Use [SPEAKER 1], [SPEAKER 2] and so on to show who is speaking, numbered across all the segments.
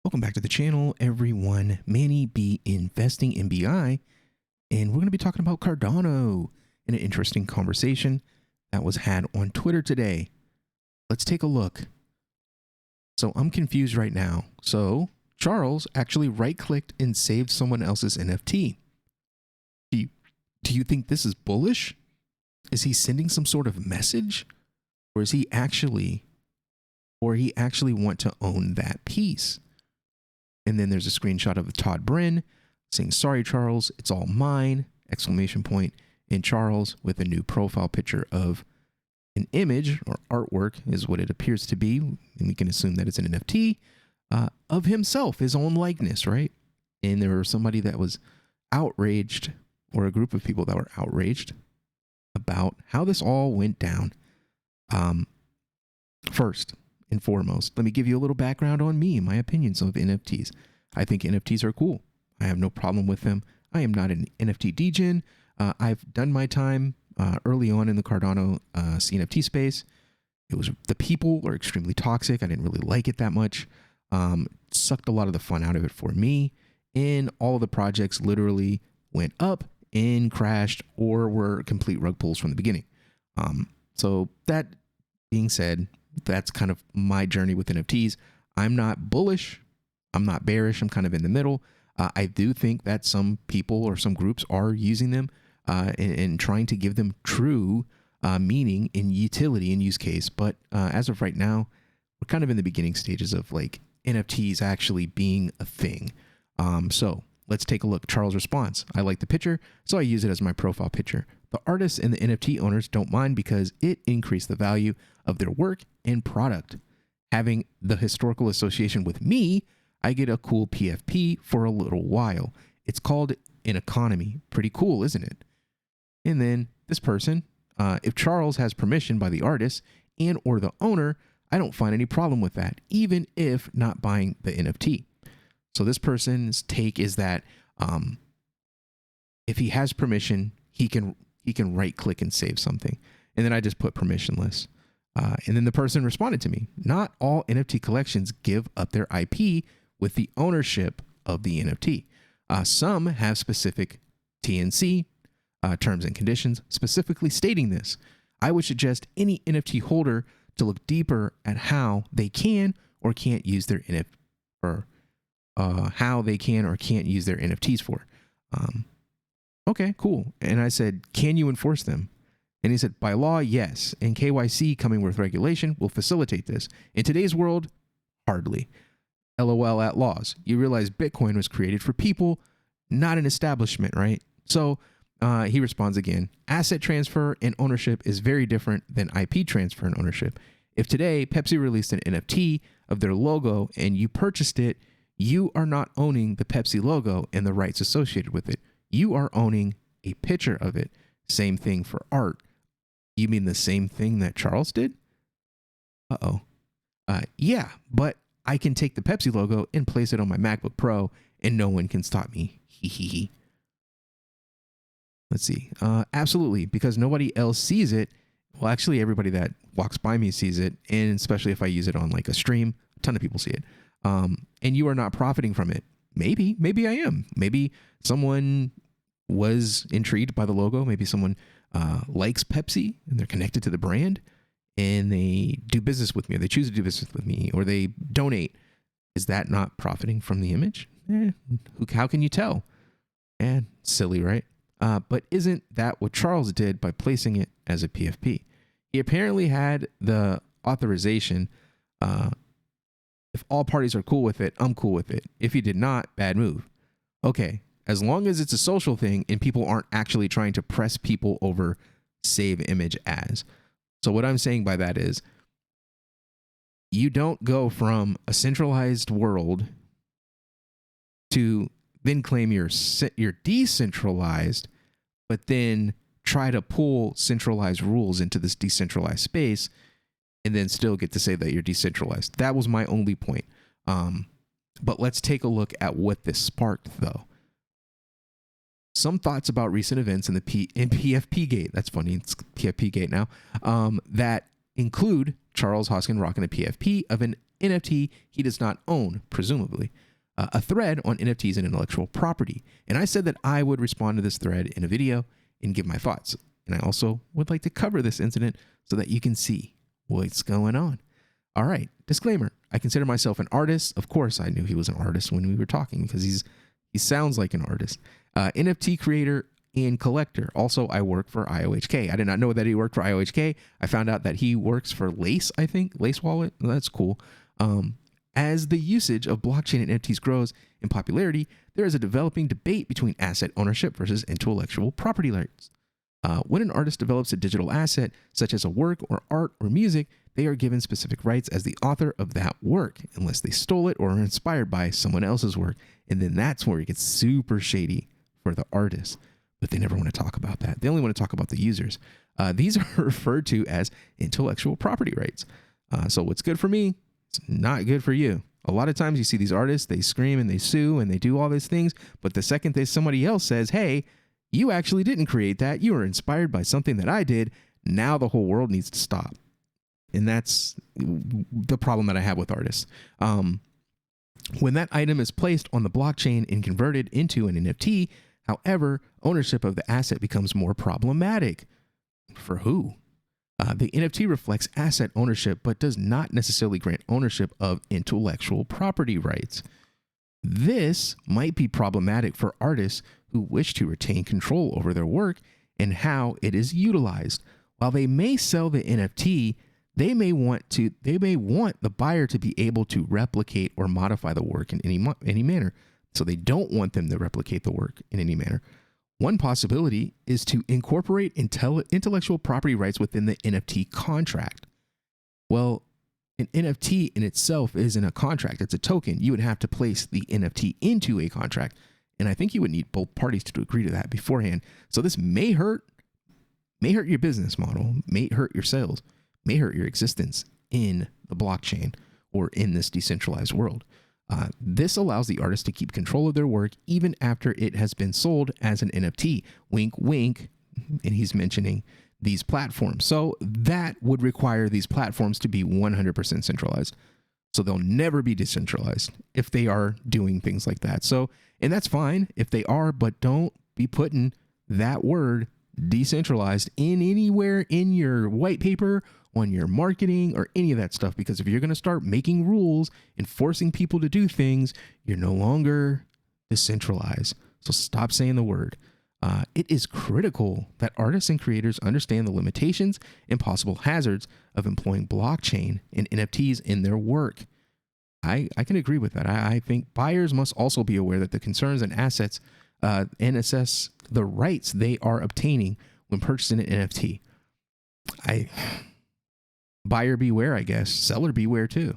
[SPEAKER 1] Welcome back to the channel, everyone. Manny B Investing in BI, and we're going to be talking about Cardano in an interesting conversation that was had on Twitter today. Let's take a look. So I'm confused right now. So Charles actually right-clicked and saved someone else's NFT. Do you think this is bullish? Is he sending some sort of message, or is he actually want to own that piece? And then there's a screenshot of Todd Brin saying, "Sorry, Charles, it's all mine!" Exclamation point. And Charles with a new profile picture of an image or artwork is what it appears to be. And we can assume that it's an NFT of himself, his own likeness, right? And there was somebody that was outraged, or a group of people that were outraged about how this all went down. First and foremost, let me give you a little background on me and my opinions of NFTs. I think NFTs are cool. I have no problem with them. I am not an NFT degen. I've done my time early on in the Cardano CNFT space. The people are extremely toxic. I didn't really like it that much. Sucked a lot of the fun out of it for me. And all of the projects literally went up and crashed or were complete rug pulls from the beginning. So that being said, that's kind of my journey with NFTs. I'm not bullish. I'm not bearish. I'm kind of in the middle. I do think that some people or some groups are using them and trying to give them true meaning in utility and use case. But as of right now, we're kind of in the beginning stages of like NFTs actually being a thing. So let's take a look. Charles' response: "I like the picture, so I use it as my profile picture. The artists and the NFT owners don't mind because it increased the value of their work and product. Having the historical association with me, I get a cool PFP for a little while. It's called an economy. Pretty cool, isn't it?" And then this person, "If Charles has permission by the artist and or the owner, I don't find any problem with that, even if not buying the NFT." So this person's take is that if he has permission, he can right click and save something. And then I just put permissionless. And then the person responded to me: "Not all NFT collections give up their IP with the ownership of the NFT. Some have specific TNC terms and conditions specifically stating this. I would suggest any NFT holder to look deeper at how they can or can't use their NFTs for." Okay, cool. And I said, "Can you enforce them?" And he said, "By law, yes. And KYC coming with regulation will facilitate this. In today's world, hardly. LOL at laws. You realize Bitcoin was created for people, not an establishment, right?" So he responds again: "Asset transfer and ownership is very different than IP transfer and ownership. If today Pepsi released an NFT of their logo and you purchased it, you are not owning the Pepsi logo and the rights associated with it. You are owning a picture of it. Same thing for art." You mean the same thing that Charles did? Yeah, but I can take the Pepsi logo and place it on my MacBook Pro and no one can stop me. Hee. Let's see. Absolutely, because nobody else sees it. Well, actually, everybody that walks by me sees it, and especially if I use it on like a stream, a ton of people see it. And you are not profiting from it. Maybe I am. Maybe someone was intrigued by the logo. Maybe someone likes Pepsi and they're connected to the brand and they do business with me, or they choose to do business with me, or they donate. Is that not profiting from the image? How can you tell? Silly, right? But isn't that what Charles did by placing it as a PFP? He apparently had the authorization. If all parties are cool with it, I'm cool with it. If he did not, bad move. Okay, as long as it's a social thing and people aren't actually trying to press people over save image as. So what I'm saying by that is, you don't go from a centralized world to then claim you're decentralized, but then try to pull centralized rules into this decentralized space and then still get to say that you're decentralized. That was my only point. But let's take a look at what this sparked, though. Some thoughts about recent events in the PFP gate. That's funny. It's PFP gate now. That include Charles Hoskinson rocking a PFP of an NFT he does not own, presumably. A thread on NFTs and intellectual property. And I said that I would respond to this thread in a video and give my thoughts. And I also would like to cover this incident so that you can see what's going on. All right, disclaimer. I consider myself an artist. Of course, I knew he was an artist when we were talking because he sounds like an artist. NFT creator and collector. Also, I work for IOHK. I did not know that he worked for IOHK. I found out that he works for Lace, I think. Lace Wallet. That's cool. As the usage of blockchain and NFTs grows in popularity, there is a developing debate between asset ownership versus intellectual property rights. When an artist develops a digital asset, such as a work or art or music, they are given specific rights as the author of that work, unless they stole it or are inspired by someone else's work. And then that's where it gets super shady for the artist. But they never want to talk about that. They only want to talk about the users. These are referred to as intellectual property rights. So what's good for me, it's not good for you. A lot of times you see these artists, they scream and they sue and they do all these things. But the second somebody else says, hey, you actually didn't create that. You were inspired by something that I did. Now the whole world needs to stop. And that's the problem that I have with artists. When that item is placed on the blockchain and converted into an NFT, however, ownership of the asset becomes more problematic. For who? The NFT reflects asset ownership, but does not necessarily grant ownership of intellectual property rights. This might be problematic for artists who wish to retain control over their work and how it is utilized. While they may sell the NFT, they may want the buyer to be able to replicate or modify the work in any manner. So they don't want them to replicate the work in any manner. One possibility is to incorporate intellectual property rights within the NFT contract. Well, an NFT in itself isn't a contract. It's a token. You would have to place the NFT into a contract. And I think you would need both parties to agree to that beforehand. So this may hurt your business model, may hurt your sales, may hurt your existence in the blockchain or in this decentralized world. This allows the artist to keep control of their work even after it has been sold as an NFT. Wink, wink. And he's mentioning these platforms. So that would require these platforms to be 100% centralized. So they'll never be decentralized if they are doing things like that. So, and that's fine if they are, but don't be putting that word decentralized in anywhere in your white paper, on your marketing, or any of that stuff. Because if you're going to start making rules and forcing people to do things, you're no longer decentralized. So stop saying the word. It is critical that artists and creators understand the limitations and possible hazards of employing blockchain and NFTs in their work. I can agree with that. I think buyers must also be aware that the concerns and assets and assess the rights they are obtaining when purchasing an NFT. Buyer beware, I guess. Seller beware too,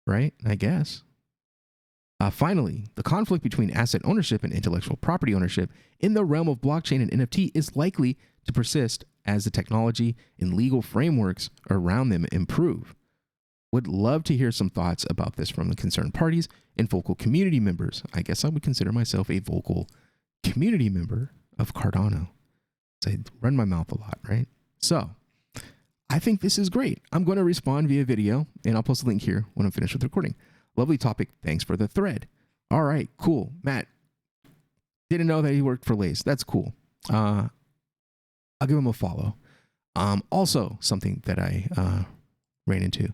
[SPEAKER 1] right? I guess. Finally, the conflict between asset ownership and intellectual property ownership in the realm of blockchain and NFT is likely to persist as the technology and legal frameworks around them improve. Would love to hear some thoughts about this from the concerned parties and vocal community members. I guess I would consider myself a vocal community member of Cardano. I run my mouth a lot, right? So I think this is great. I'm going to respond via video, and I'll post a link here when I'm finished with the recording. Lovely topic. Thanks for the thread. All right, cool. Matt, didn't know that he worked for Lace. That's cool. I'll give him a follow. Also, something that I ran into.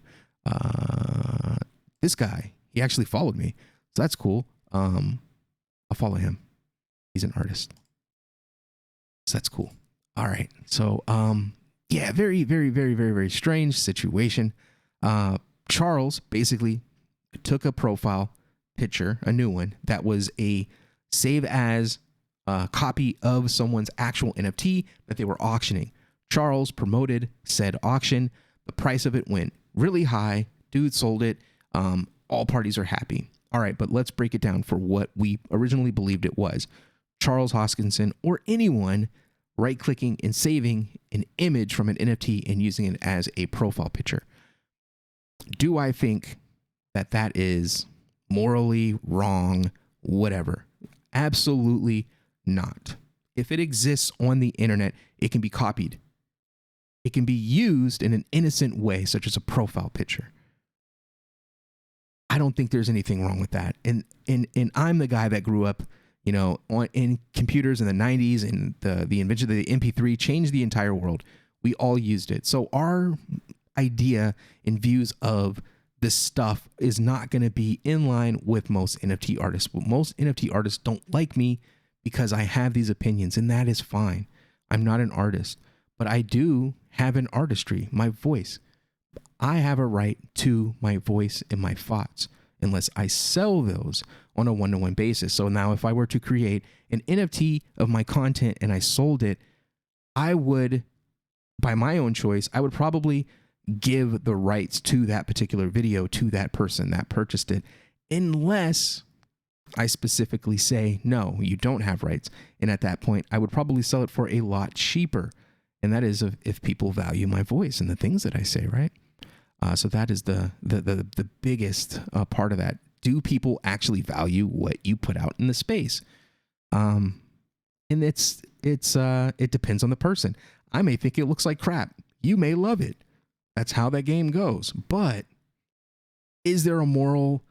[SPEAKER 1] This guy, he actually followed me. So that's cool. I'll follow him. He's an artist. So that's cool. All right. So, yeah, very, very, very, very, very strange situation. Charles basically took a profile picture, a new one, that was a save as copy of someone's actual NFT that they were auctioning. Charles promoted said auction. The price of it went really high. Dude sold it. All parties are happy. All right, but let's break it down for what we originally believed it was. Charles Hoskinson or anyone right-clicking and saving an image from an NFT and using it as a profile picture. Do I think that that is morally wrong? Whatever. Absolutely not. If it exists on the internet, it can be copied. It can be used in an innocent way, such as a profile picture. I don't think there's anything wrong with that. And I'm the guy that grew up, in computers in the 90s, and the invention of the MP3 changed the entire world. We all used it. So our idea and views of this stuff is not going to be in line with most NFT artists. But most NFT artists don't like me because I have these opinions, and that is fine. I'm not an artist, but I do have an artistry, my voice. I have a right to my voice and my thoughts unless I sell those on a one-to-one basis. So now if I were to create an NFT of my content and I sold it, I would, by my own choice, I would probably give the rights to that particular video to that person that purchased it, unless I specifically say, no, you don't have rights. And at that point, I would probably sell it for a lot cheaper. And that is if people value my voice and the things that I say, right? So that is the biggest part of that. Do people actually value what you put out in the space? And it depends on the person. I may think it looks like crap. You may love it. That's how that game goes. But is there a moral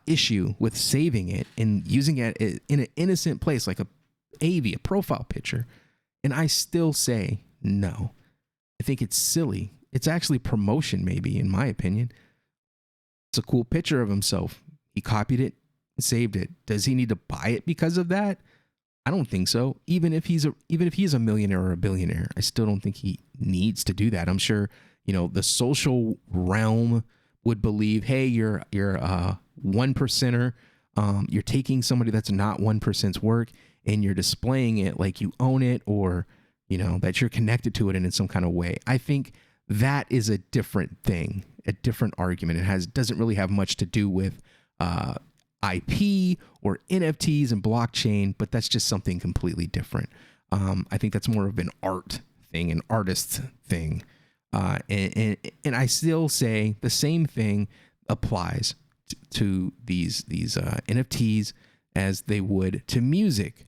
[SPEAKER 1] issue with saving it and using it in an innocent place like a AV, a profile picture? And I still say no. I think it's silly. It's actually promotion, maybe, in my opinion. It's a cool picture of himself. He copied it and saved it. Does he need to buy it because of that? I don't think so. Even if he's a millionaire or a billionaire, I still don't think he needs to do that. I'm sure, the social realm would believe, hey, you're a 1%er. You're taking somebody that's not 1%'s work and you're displaying it like you own it, or, that you're connected to it in some kind of way. I think that is a different thing, a different argument. It doesn't really have much to do with IP or NFTs and blockchain, but that's just something completely different. I think that's more of an art thing, an artist thing. And I still say the same thing applies to these NFTs as they would to music.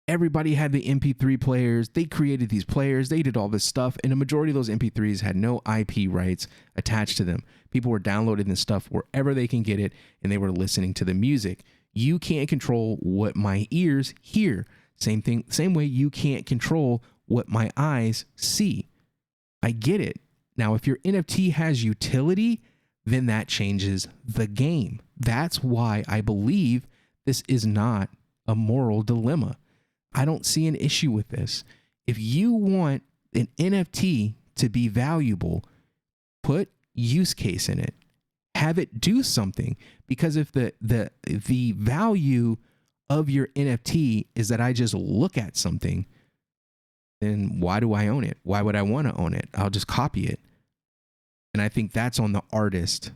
[SPEAKER 1] Everybody had the MP3 players. They created these players. They did all this stuff. And a majority of those MP3s had no IP rights attached to them. People were downloading this stuff wherever they can get it, and they were listening to the music. You can't control what my ears hear. Same thing, same way you can't control what my eyes see. I get it. Now, if your NFT has utility, then that changes the game. That's why I believe this is not a moral dilemma. I don't see an issue with this. If you want an NFT to be valuable, put use case in it. Have it do something. Because if the value of your NFT is that I just look at something, then why do I own it? Why would I want to own it? I'll just copy it. And I think that's on the artist.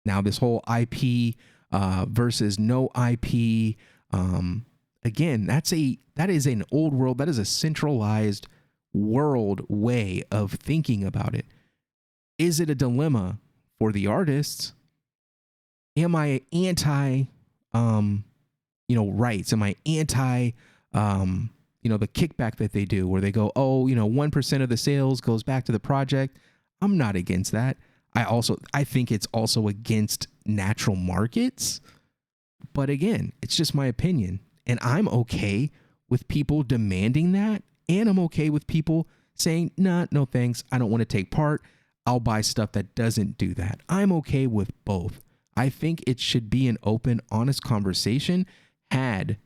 [SPEAKER 1] Now, this whole IP versus no IP, again, that is an old world. That is a centralized world way of thinking about it. Is it a dilemma for the artists? Am I anti, rights? Am I anti, the kickback that they do where they go, 1% of the sales goes back to the project? I'm not against that. I think it's also against natural markets. But again, it's just my opinion. And I'm okay with people demanding that. And I'm okay with people saying, nah, no thanks. I don't want to take part. I'll buy stuff that doesn't do that. I'm okay with both. I think it should be an open, honest conversation had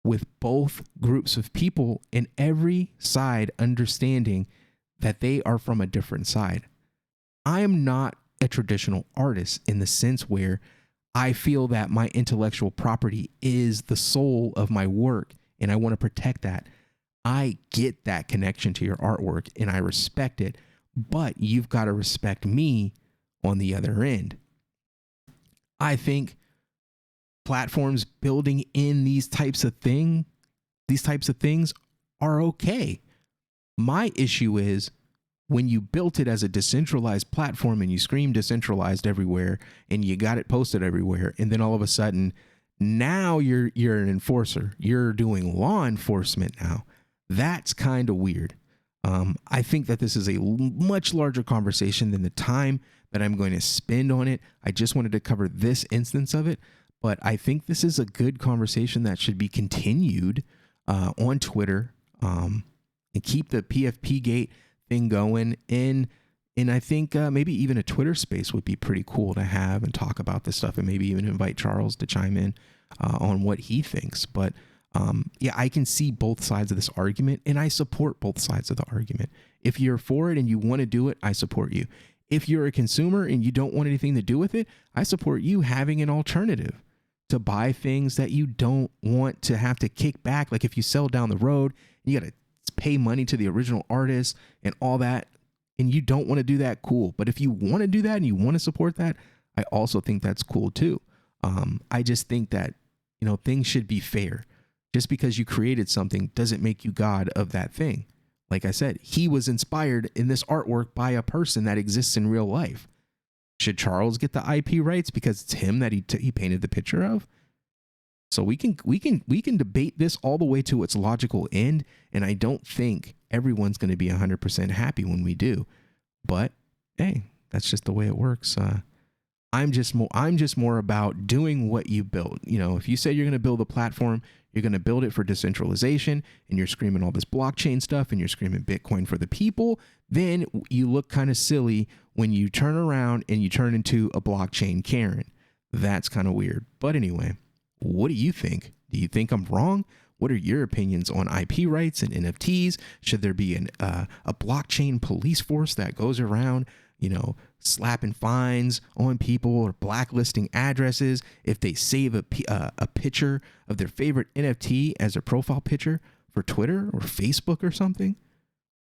[SPEAKER 1] with both groups of people, and every side understanding that they are from a different side. I am not a traditional artist in the sense where I feel that my intellectual property is the soul of my work and I want to protect that. I get that connection to your artwork and I respect it, but you've got to respect me on the other end. I think platforms building in these types of things are okay. My issue is when you built it as a decentralized platform and you scream decentralized everywhere and you got it posted everywhere, and then all of a sudden now you're an enforcer. You're doing law enforcement now. That's kind of weird. I think that this is a much larger conversation than the time that I'm going to spend on it. I just wanted to cover this instance of it, but I think this is a good conversation that should be continued on Twitter, and keep the PFP gate thing going. And I think maybe even a Twitter space would be pretty cool to have and talk about this stuff, and maybe even invite Charles to chime in on what he thinks. But yeah, I can see both sides of this argument, and I support both sides of the argument. If you're for it and you want to do it, I support you. If you're a consumer and you don't want anything to do with it, I support you having an alternative to buy things that you don't want to have to kick back. Like if you sell down the road, you got to pay money to the original artist and all that, and you don't want to do that, cool. But if you want to do that and you want to support that, I also think that's cool too. I just think that, things should be fair. Just because you created something doesn't make you God of that thing. Like I said, he was inspired in this artwork by a person that exists in real life. Should Charles get the IP rights because it's him that he painted the picture of? So we can debate this all the way to its logical end, and I don't think everyone's going to be 100% happy when we do. But hey, that's just the way it works. I'm just more about doing what you built. If you say you're going to build a platform, you're going to build it for decentralization, and you're screaming all this blockchain stuff, and you're screaming Bitcoin for the people, then you look kind of silly when you turn around and you turn into a blockchain Karen. That's kind of weird. But anyway, what do you think? Do you think I'm wrong? What are your opinions on IP rights and NFTs? Should there be a blockchain police force that goes around, slapping fines on people or blacklisting addresses if they save a picture of their favorite NFT as their profile picture for Twitter or Facebook or something?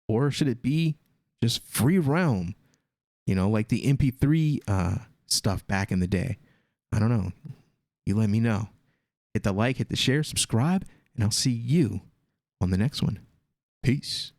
[SPEAKER 1] Or should it be just free realm, like the MP3 stuff back in the day? I don't know. You let me know. Hit the like, hit the share, subscribe, and I'll see you on the next one. Peace.